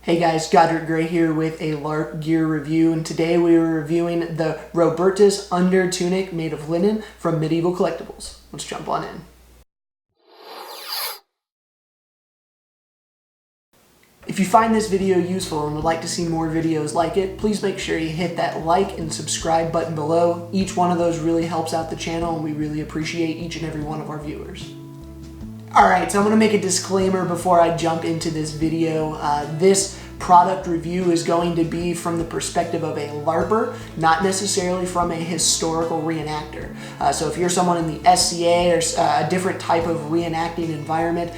Hey guys, Godric Gray here with a Larp gear review, and today we are reviewing the Robertus Undertunic made of linen from Medieval Collectibles. Let's jump on in. If you find this video useful and would like to see more videos like it, please make sure you hit that like and subscribe button below. Each one of those really helps out the channel, and we really appreciate each and every one of our viewers. Alright, so I'm going to make a disclaimer before I jump into this video. This product review is going to be from the perspective of a LARPer, not necessarily from a historical reenactor. So if you're someone in the SCA or a different type of reenacting environment,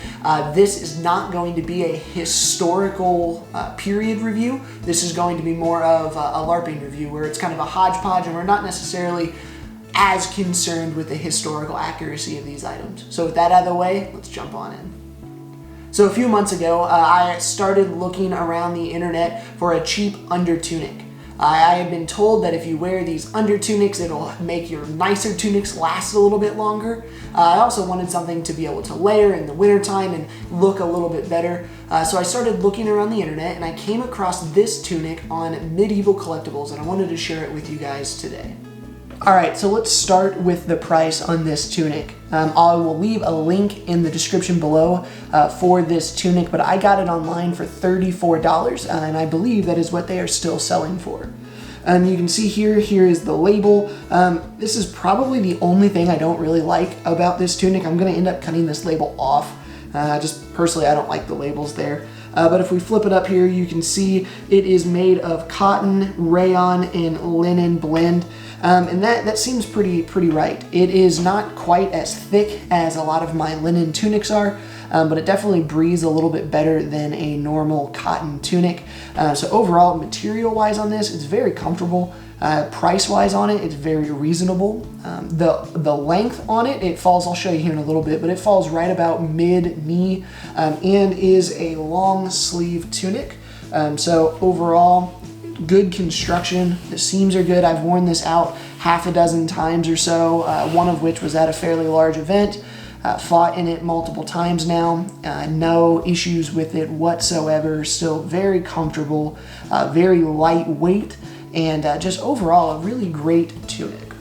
this is not going to be a historical period review. This is going to be more of a LARPing review where it's kind of a hodgepodge and we're not necessarily as concerned with the historical accuracy of these items. So with that out of the way, let's jump on in. So a few months ago, I started looking around the internet for a cheap undertunic. I had been told that if you wear these undertunics, it'll make your nicer tunics last a little bit longer. I also wanted something to be able to layer in the wintertime and look a little bit better. So I started looking around the internet and I came across this tunic on Medieval Collectibles, and I wanted to share it with you guys today. Alright, so let's start with the price on this tunic. I will leave a link in the description below for this tunic, but I got it online for $34, and I believe that is what they are still selling for. You can see here is the label. This is probably the only thing I don't really like about this tunic. I'm going to end up cutting this label off. Just personally, I don't like the labels there. But if we flip it up here, you can see it is made of cotton, rayon, and linen blend. And that seems pretty right. It is not quite as thick as a lot of my linen tunics are, but it definitely breathes a little bit better than a normal cotton tunic. So overall, material-wise on this, it's very comfortable. Price-wise on it, it's very reasonable. The length on it, it falls, I'll show you here in a little bit, but it falls right about mid-knee and is a long sleeve tunic. So overall, good construction. The seams are good. I've worn this out half a dozen times or so, one of which was at a fairly large event. Fought in it multiple times now. No issues with it whatsoever. Still very comfortable, very lightweight, and just overall a really great tunic.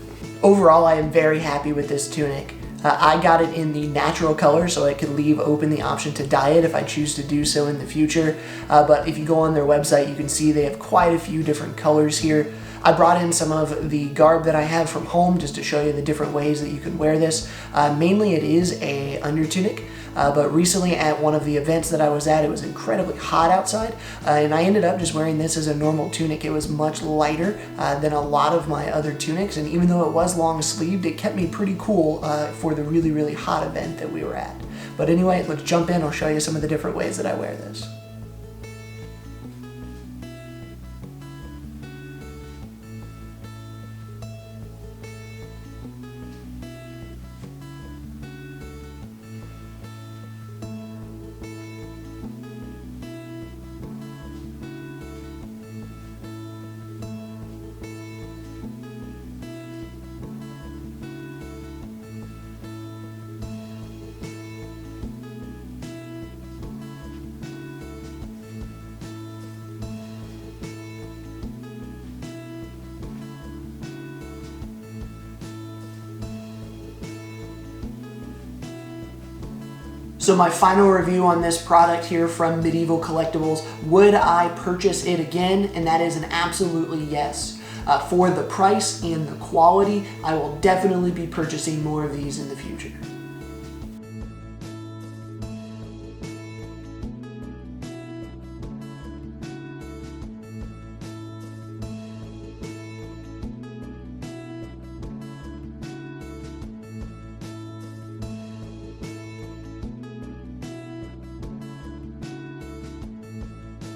Overall, I am very happy with this tunic. I got it in the natural color, so I could leave open the option to dye it if I choose to do so in the future. But if you go on their website, you can see they have quite a few different colors here. I brought in some of the garb that I have from home just to show you the different ways that you can wear this. Mainly it is a undertunic, but recently at one of the events that I was at, it was incredibly hot outside, and I ended up just wearing this as a normal tunic. It was much lighter than a lot of my other tunics, and even though it was long sleeved, it kept me pretty cool for the really hot event that we were at. But anyway, let's jump in. I'll show you some of the different ways that I wear this. So my final review on this product here from Medieval Collectibles, would I purchase it again? And that is an absolutely yes. For the price and the quality, I will definitely be purchasing more of these in the future.